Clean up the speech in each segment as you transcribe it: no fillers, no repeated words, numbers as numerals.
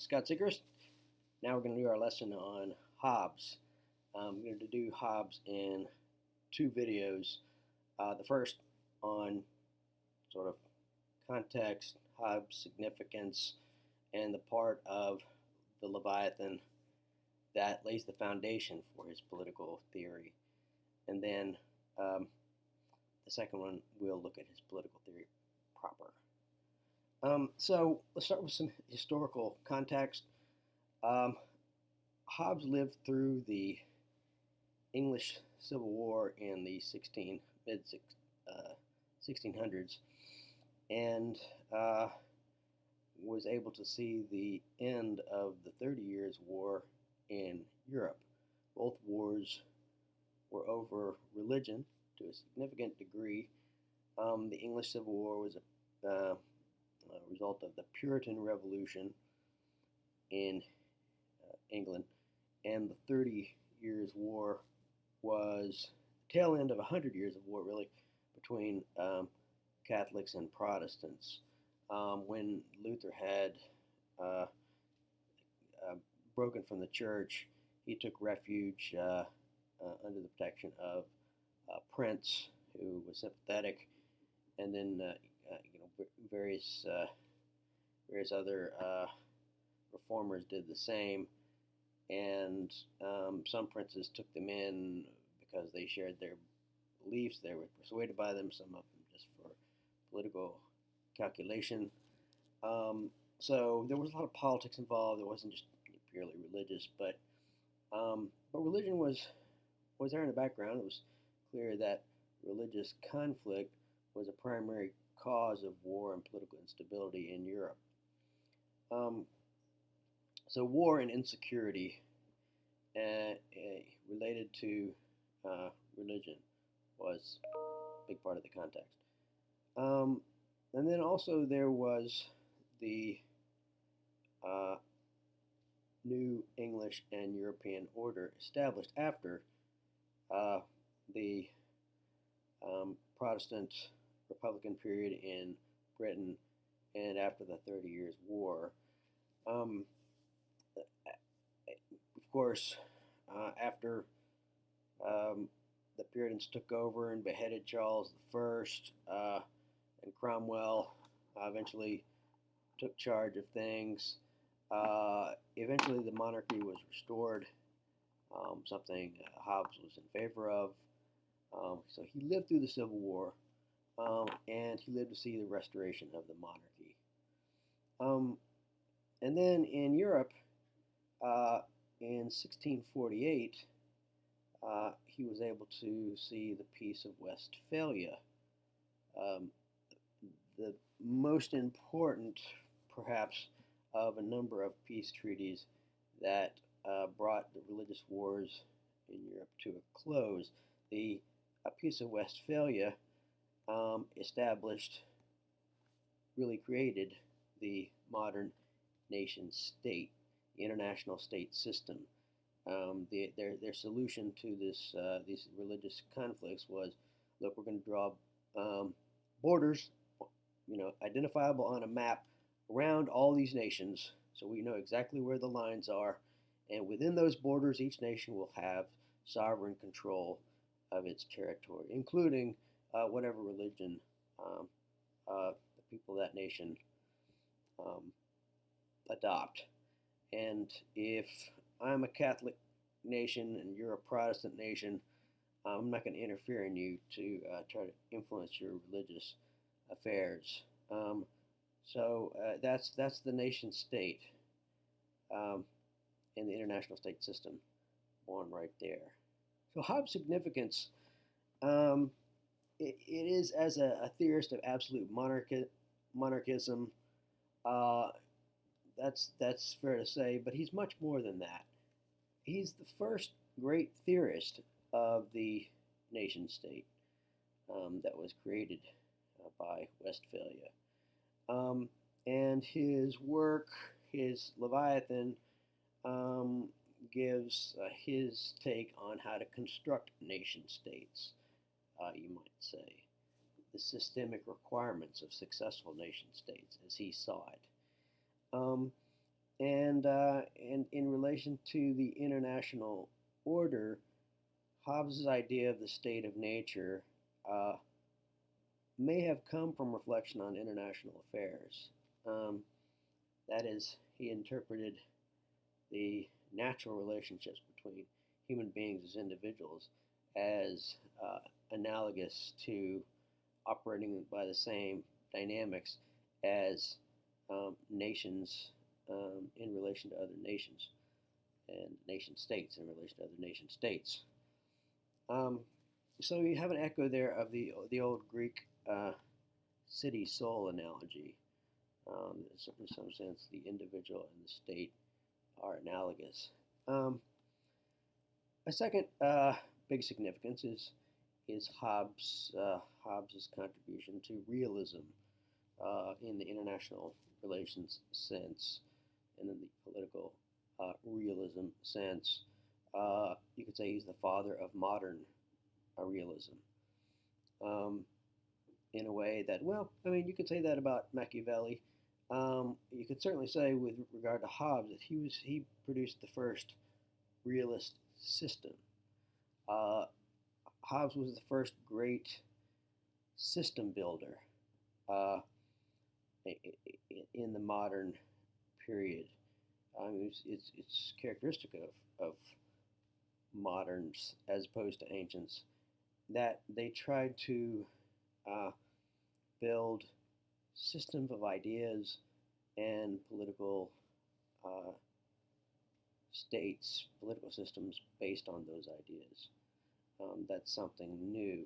Scott Segrist. Now we're going to do our lesson on Hobbes. I'm going to do Hobbes in two videos. The first on sort of context, Hobbes' significance, and the part of the Leviathan that lays the foundation for his political theory. And then the second one, we'll look at his political theory proper. So let's start with some historical context. Hobbes lived through the English Civil War in the mid 1600s and was able to see the end of the 30 Years' War in Europe. Both wars were over religion to a significant degree. The English Civil War was a result of the Puritan Revolution in England, and the 30 Years' War was the tail end of 100 years of war, really, between Catholics and Protestants. When Luther had broken from the church, he took refuge under the protection of a prince who was sympathetic, and then various other reformers did the same, and some princes took them in because they shared their beliefs. They were persuaded by them, some of them just for political calculation. So there was a lot of politics involved. It wasn't just purely religious, but religion was there in the background. It was clear that religious conflict was a primary cause of war and political instability in Europe. So war and insecurity related to religion was a big part of the context. And then also there was the new English and European order established after the Protestant Republican period in Britain and after the 30 Years' War. Of course, after the Puritans took over and beheaded Charles I, and Cromwell eventually took charge of things, eventually the monarchy was restored, something Hobbes was in favor of. So he lived through the Civil War, and he lived to see the restoration of the monarchy. And then in Europe, in 1648, he was able to see the Peace of Westphalia. The most important, perhaps, of a number of peace treaties that brought the religious wars in Europe to a close. The Peace of Westphalia really created the modern nation state, the international state system. Their solution to these religious conflicts was, look, we're going to draw borders, identifiable on a map around all these nations, so we know exactly where the lines are, and within those borders, each nation will have sovereign control of its territory, including whatever religion the people of that nation adopt. And if I'm a Catholic nation and you're a Protestant nation, I'm not going to interfere in you to try to influence your religious affairs. So that's the nation state in the international state system, born right there. So Hobbes' significance, it is as a theorist of absolute monarchism. That's fair to say, but he's much more than that. He's the first great theorist of the nation state that was created by Westphalia. And his work, his Leviathan, gives his take on how to construct nation states, you might say, the systemic requirements of successful nation states as he saw it. And in relation to the international order, Hobbes' idea of the state of nature uh, may have come from reflection on international affairs. Um, that is, he interpreted the natural relationships between human beings as individuals as analogous to operating by the same dynamics as nations in relation to other nations and nation states in relation to other nation states. Um, so you have an echo there of the old Greek city soul analogy. In some sense, the individual and the state are analogous. Um, a second big significance is Hobbes's contribution to realism in the international relations sense and in the political realism sense. You could say he's the father of modern realism. Um, in a way that, well, I mean, you could say that about Machiavelli. You could certainly say, with regard to Hobbes, that he produced the first realist system. Uh, Hobbes was the first great system builder uh, in the modern period. It's characteristic of moderns as opposed to ancients that they tried to uh, build systems of ideas and political political systems based on those ideas. That's something new,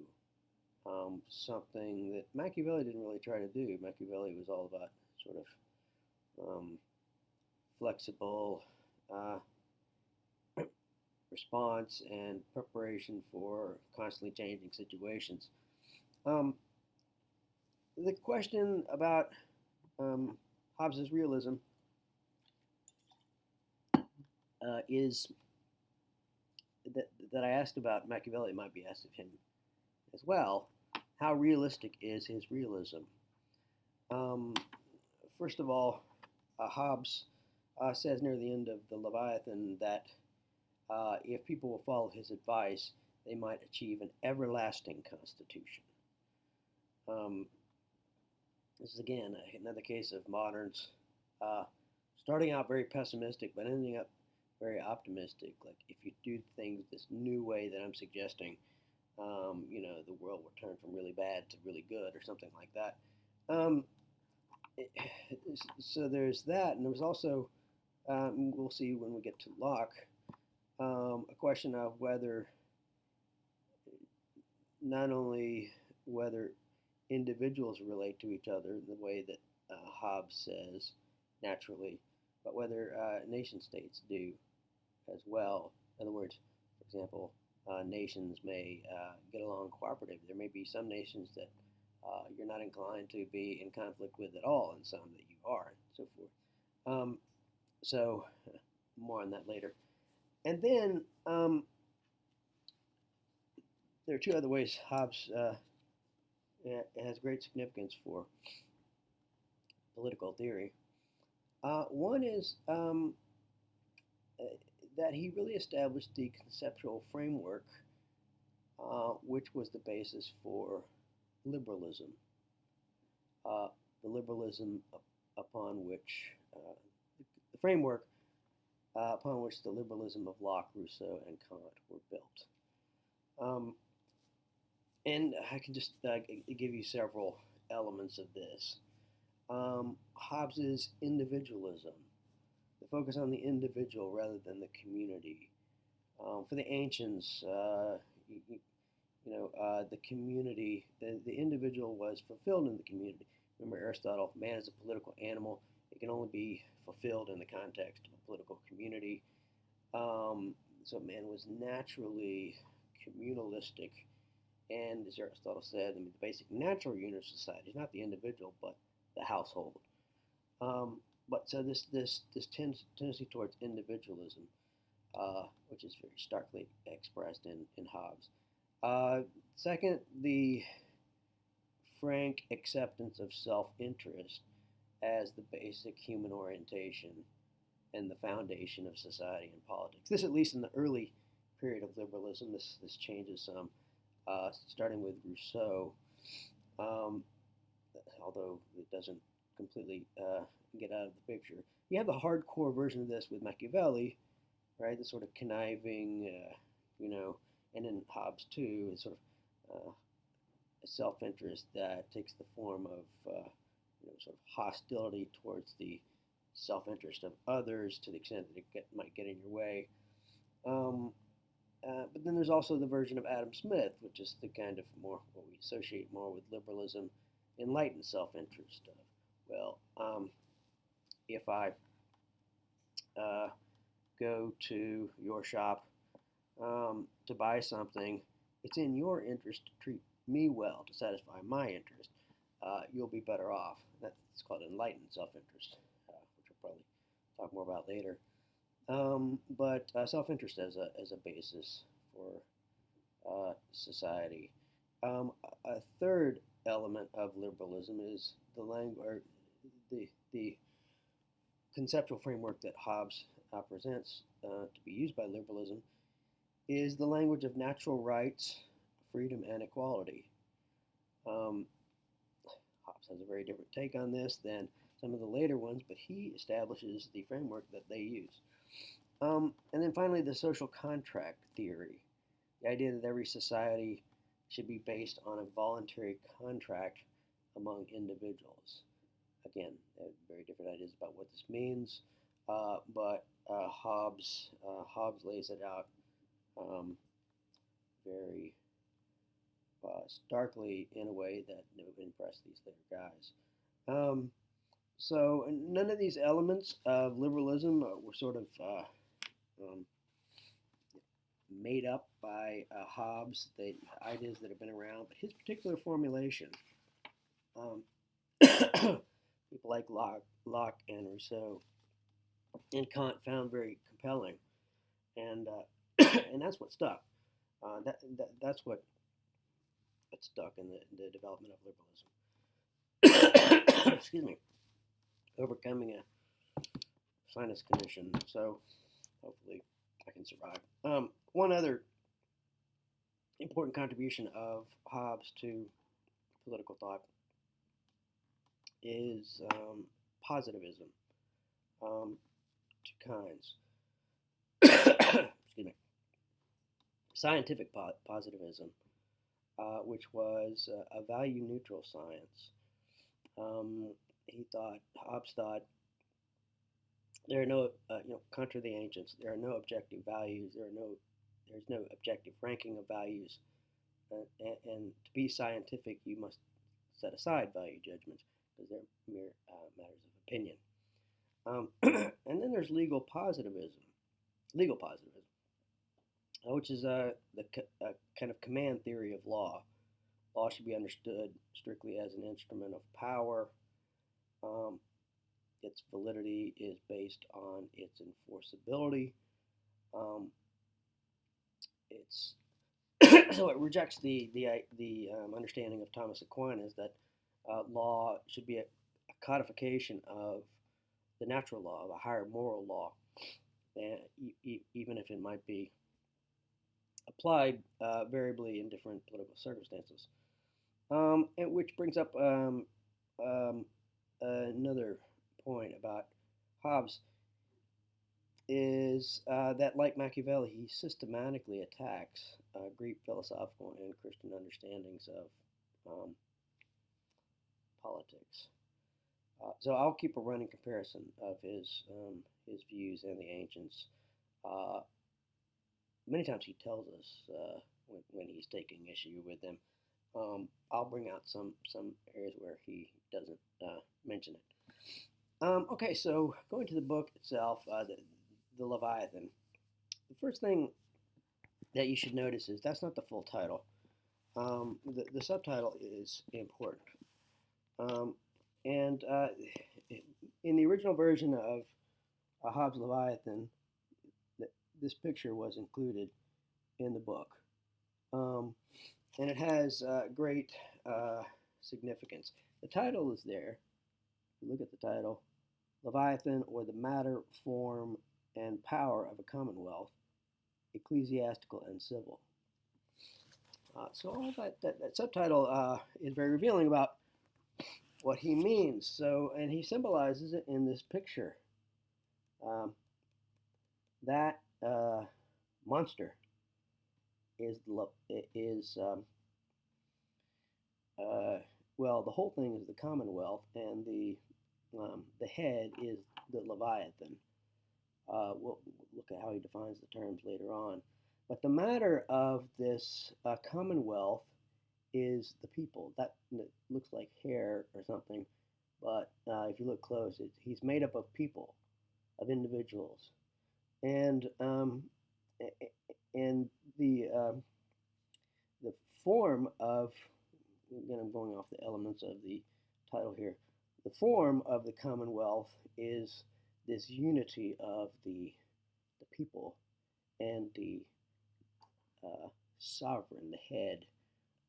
something that Machiavelli didn't really try to do. Machiavelli was all about sort of flexible response and preparation for constantly changing situations. Um, the question about Hobbes's realism is that I asked about Machiavelli might be asked of him as well. How realistic is his realism? Um, First of all, Hobbes says near the end of the Leviathan that if people will follow his advice, they might achieve an everlasting constitution. This is again another case of moderns starting out very pessimistic, but ending up very optimistic. Like if you do things this new way that I'm suggesting, the world will turn from really bad to really good, or something like that. Um, so there's that, and there's also we'll see when we get to Locke a question of whether not only whether individuals relate to each other in the way that Hobbes says naturally, but whether nation states do as well. In other words, for example, nations may get along cooperative. There may be some nations that you're not inclined to be in conflict with at all, and some that you are, and so forth. So more on that later. And then there are two other ways Hobbes has great significance for political theory. One is that he really established the conceptual framework which was the basis for liberalism. The liberalism upon which, the framework upon which the liberalism of Locke, Rousseau, and Kant were built. And I can just give you several elements of this. Hobbes's individualism, the focus on the individual rather than the community. For the ancients, the community, the individual was fulfilled in the community. Remember Aristotle, man is a political animal. It can only be fulfilled in the context of a political community. So man was naturally communalistic. And as Aristotle said, the basic natural unit of society is not the individual, but the household. But so this tendency towards individualism, which is very starkly expressed in Hobbes. Second, the frank acceptance of self-interest as the basic human orientation. and the foundation of society and politics. This, at least in the early period of liberalism, this changes some, starting with Rousseau, um, although it doesn't completely get out of the picture. You have the hardcore version of this with Machiavelli, right? The sort of conniving, and then Hobbes too is sort of a self-interest that takes the form of sort of hostility towards the self-interest of others to the extent that it might get in your way. But then there's also the version of Adam Smith, which is the kind of more what we associate more with liberalism, enlightened self-interest. If I go to your shop to buy something, it's in your interest to treat me well, to satisfy my interest. You'll be better off. That's called enlightened self-interest, which we'll probably talk more about later. But self-interest as a basis for society. A third element of liberalism is the conceptual framework that Hobbes presents to be used by liberalism is the language of natural rights, freedom, and equality. Hobbes has a very different take on this than some of the later ones, but he establishes the framework that they use. And then finally, the social contract theory, the idea that every society should be based on a voluntary contract among individuals. Again, very different ideas about what this means, but Hobbes lays it out very starkly in a way that would impress these later guys. So none of these elements of liberalism were sort of made up by Hobbes, the ideas that have been around, but his particular formulation, people like Locke and Rousseau and Kant found very compelling, and and that's what stuck. That's what stuck in the development of liberalism. Excuse me, overcoming a sinus condition, so hopefully I can survive. One other important contribution of Hobbes to political thought is positivism. Two kinds. Excuse me. Scientific positivism, which was a value-neutral science. Hobbes thought, there are no, contra the ancients, there are no objective values. There's no objective ranking of values, and to be scientific, you must set aside value judgments because they're mere matters of opinion. And then there's legal positivism, which is the kind of command theory of law. Law should be understood strictly as an instrument of power. Its validity is based on its enforceability. So it rejects the understanding of Thomas Aquinas that law should be a codification of the natural law, of a higher moral law, even if it might be applied variably in different political circumstances. And which brings up another point about Hobbes is that, like Machiavelli, he systematically attacks Greek philosophical and Christian understandings of politics. So I'll keep a running comparison of his views and the ancients. Many times he tells us when he's taking issue with them. I'll bring out some areas where he doesn't mention it. Okay, so going to the book itself, the Leviathan. The first thing that you should notice is that's not the full title. The subtitle is important. And in the original version of Hobbes' Leviathan, this picture was included in the book. And it has great significance. The title is there. If you look at the title, Leviathan, or the matter, form, and power of a commonwealth, ecclesiastical and civil. So all that subtitle is very revealing about what he means. So, and he symbolizes it in this picture. Um, that monster is well, the whole thing is the Commonwealth, and the head is the Leviathan. We'll look at how he defines the terms later on. But the matter of this Commonwealth is the people. That looks like hair or something, but if you look close, he's made up of people, of individuals, and and the form of, again, I'm going off the elements of the title here. The form of the Commonwealth is this unity of the people and the sovereign, the head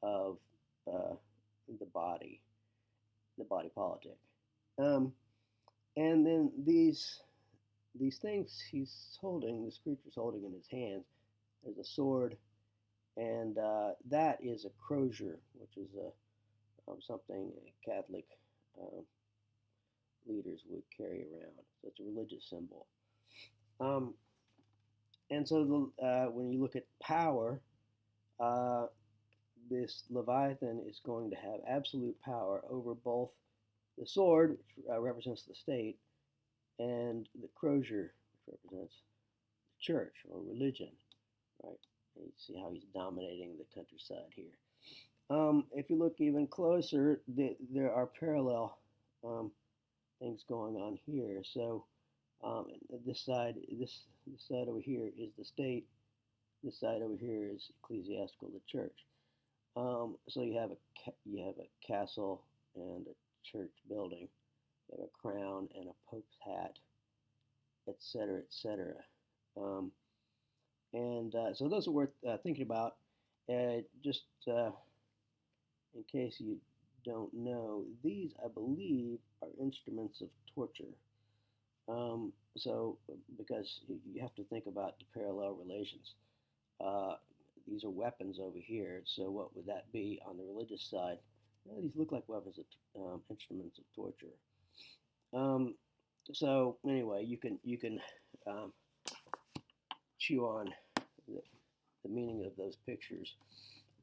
of the body politic. And then these things he's holding, this creature's holding in his hands, there's a sword, and that is a crozier, which is something Catholic leaders would carry around. So it's a religious symbol. And so when you look at power, this Leviathan is going to have absolute power over both the sword, which represents the state, and the crozier, which represents the church or religion, right? And you see how he's dominating the countryside here. If you look even closer, there are parallel things going on here. So this side over here is the state. This side over here is ecclesiastical, the church. So you have a castle and a church building. You have a crown and a pope's hat, etc., etc. So those are worth thinking about. Just in case you don't know, these, I believe, are instruments of torture. So because you have to think about the parallel relations. These are weapons over here, so what would that be on the religious side? Well, these look like weapons of instruments of torture. So anyway, you can chew on the meaning of those pictures.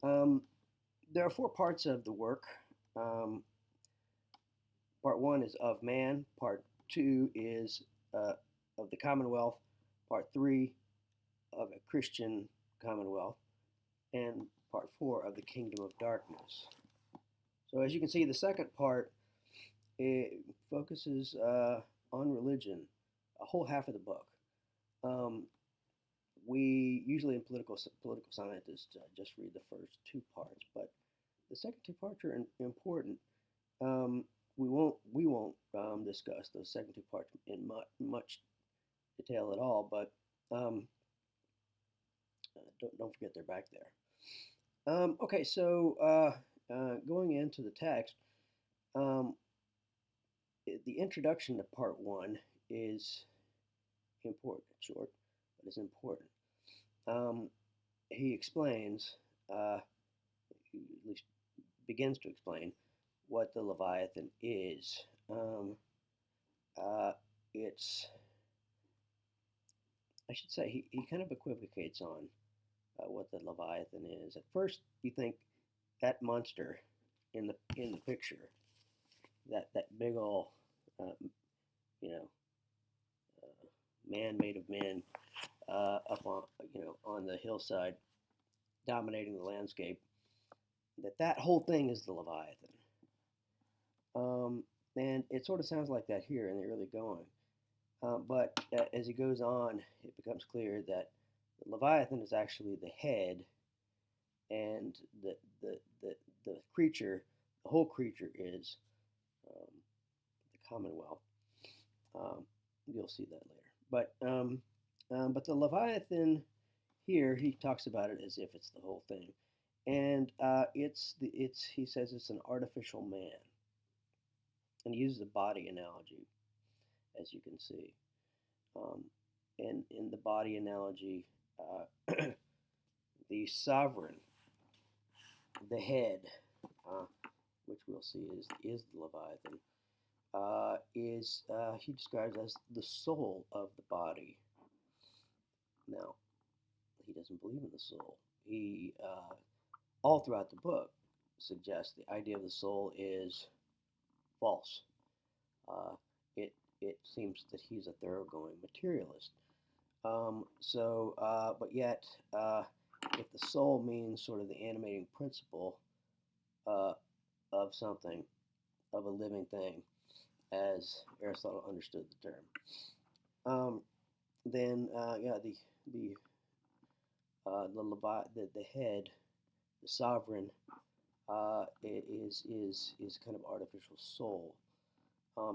There are 4 parts of the work. Part 1 is of man. Part 2 is of the Commonwealth. Part 3 of a Christian Commonwealth. And part 4 of the Kingdom of Darkness. So as you can see, the second part, it focuses on religion, a whole half of the book. We usually in political scientists just read the first 2 parts, but the second 2 parts are important. We won't discuss those second 2 parts in much detail at all, but don't forget they're back there. Okay, so going into the text, the introduction to part 1 is important. It's short, but it's important. He explains, at least begins to explain, what the Leviathan is. I should say, he kind of equivocates on what the Leviathan is. At first, you think that monster in the picture, that big old, man made of men, up on the hillside, dominating the landscape, that whole thing is the Leviathan. And it sort of sounds like that here in the early going. But as he goes on, it becomes clear that the Leviathan is actually the head, and the creature, the whole creature, is the Commonwealth. You'll see that later. But the Leviathan here, he talks about it as if it's the whole thing, and he says it's an artificial man, and he uses a body analogy. as you can see. Um, and in the body analogy, the sovereign, the head, uh, which we'll see is the Leviathan, he describes as the soul of the body. Now, he doesn't believe in the soul. He all throughout the book suggests the idea of the soul is false. Uh, it seems that he's a thoroughgoing materialist. But yet, if the soul means sort of the animating principle uh, of something, of a living thing, as Aristotle understood the term, then yeah, the head, the sovereign, is kind of artificial soul.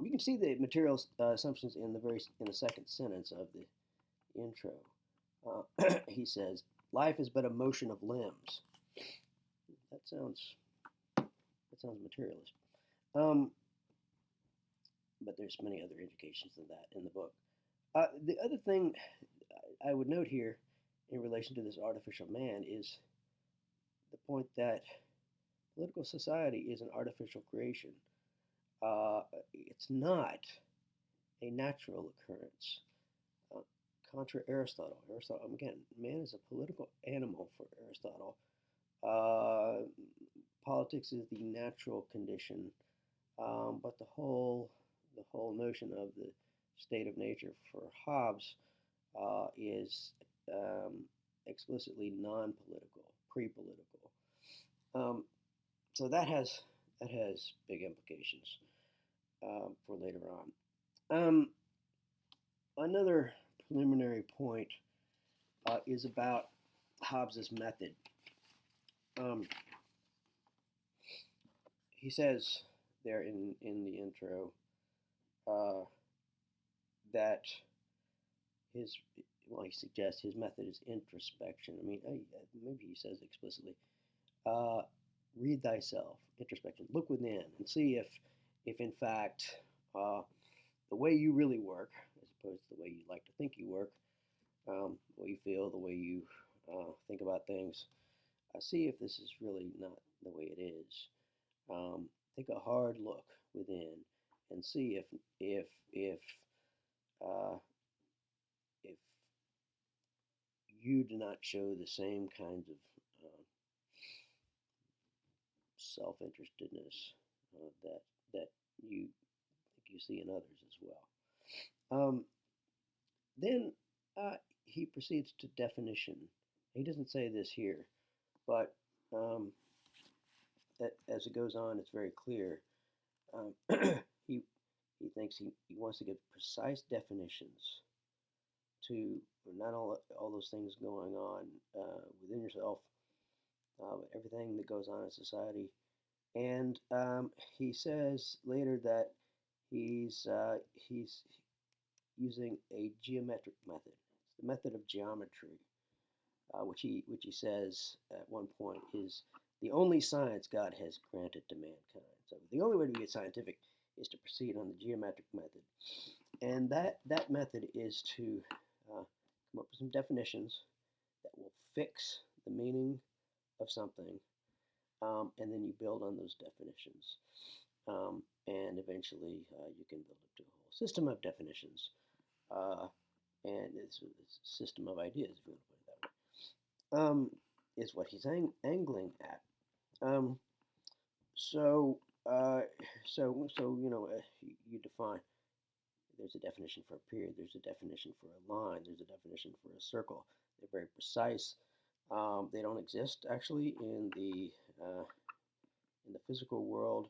You can see the material assumptions in the second sentence of the intro. He says, "Life is but a motion of limbs." That sounds materialist. But there's many other indications than that in the book. The other thing I would note here in relation to this artificial man is the point that political society is an artificial creation. It's not a natural occurrence. Uh, Contra Aristotle. Again, man is a political animal for Aristotle. Politics is the natural condition, but the whole notion of the state of nature for Hobbes is explicitly non-political, pre-political. So that has big implications for later on. Another preliminary point is about Hobbes's method. He says there in the intro that he suggests his method is introspection. I mean, maybe he says explicitly, read thyself, introspection, look within and see if in fact the way you really work, as opposed to the way you like to think you work, the way you feel, the way you think about things, see if this is really not the way it is. Take a hard look within and see if you do not show the same kinds of self-interestedness that you think you see in others as well. Then he proceeds to definition. He doesn't say this here, but as it goes on, it's very clear. He thinks he wants to give precise definitions to not all those things going on within yourself, but everything that goes on in society. And he says later that he's using a geometric method. It's the method of geometry, which he says at one point is the only science God has granted to mankind. So the only way to get scientific is to proceed on the geometric method, and that method is to come up with some definitions that will fix the meaning of something, and then you build on those definitions, and eventually you can build up to a whole system of definitions, and it's a system of ideas, if you want to put it that way, is what he's angling at. You define. There's a definition for a period. There's a definition for a line. There's a definition for a circle. They're very precise. They don't exist actually in the physical world,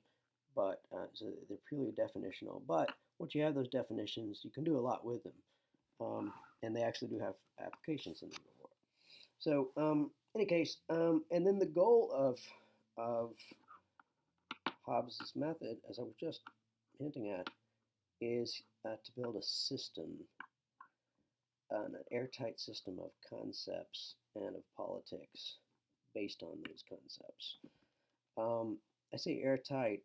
but so they're purely definitional. But once you have those definitions, you can do a lot with them, and they actually do have applications in the real world. So, in any case, and then the goal of Hobbes' method, as I was just hinting at, is to build a system, an airtight system of concepts and of politics based on those concepts. I say airtight.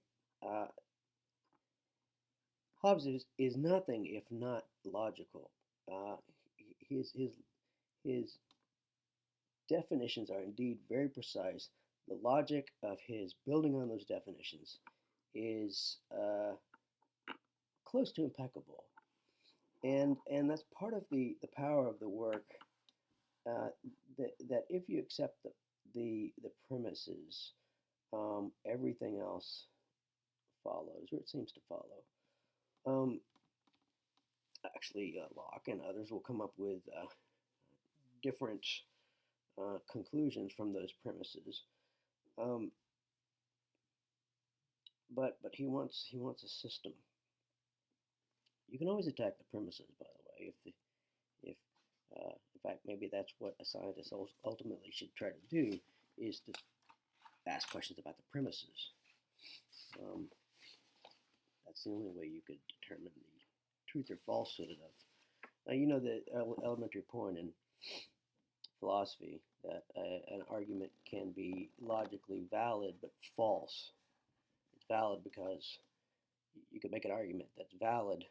Hobbes is nothing if not logical. His definitions are indeed very precise. The logic of his building on those definitions is close to impeccable, and that's part of the power of the work. That if you accept the premises, everything else follows, or it seems to follow. Actually, Locke and others will come up with different conclusions from those premises. But he wants a system. You can always attack the premises, by the way, if in fact maybe that's what a scientist ultimately should try to do, is to ask questions about the premises. That's the only way you could determine the truth or falsehood of. Now, you know the elementary point in philosophy that an argument can be logically valid but false. It's valid because you can make an argument that's valid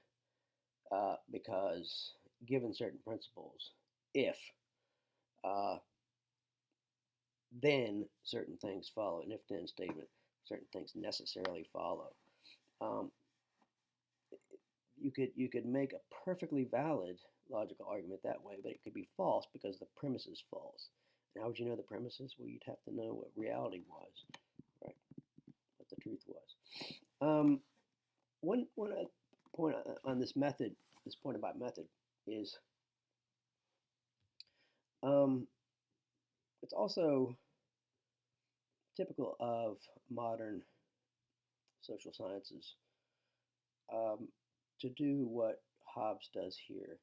because given certain principles, if then certain things follow, an if-then statement, certain things necessarily follow. You could make a perfectly valid logical argument that way, but it could be false because the premise is false. And how would you know the premises? Well, you'd have to know what reality was, right? What the truth was. One point on this method, this point about method, is it's also typical of modern social sciences to do what Hobbes does here,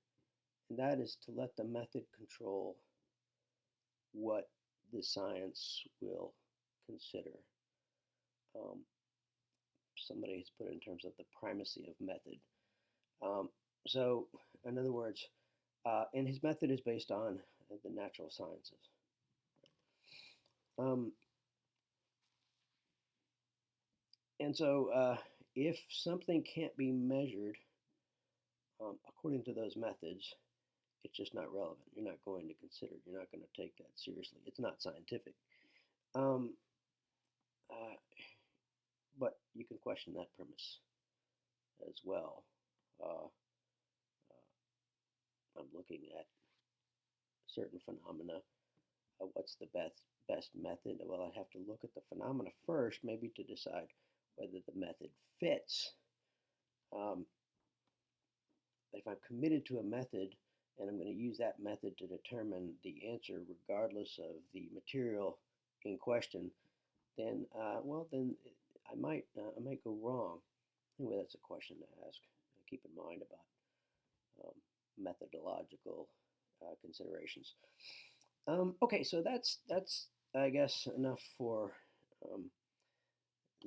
and that is to let the method control what the science will consider. Somebody has put it in terms of the primacy of method. So, in other words, and his method is based on the natural sciences. And so, if something can't be measured according to those methods, it's just not relevant. You're not going to consider it. You're not going to take that seriously. It's not scientific. But you can question that premise as well. I'm looking at certain phenomena. What's the best method? Well, I'd have to look at the phenomena first, maybe to decide whether the method fits. But if I'm committed to a method and I'm going to use that method to determine the answer regardless of the material in question, then then I might go wrong. Anyway, that's a question to ask. Keep in mind about methodological considerations. Okay, so that's I guess enough for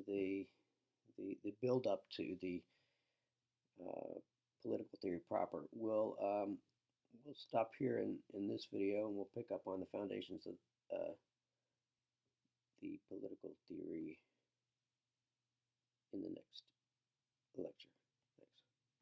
the build up to the political theory proper. We'll stop here in this video, and we'll pick up on the foundations of the political theory in the next lecture.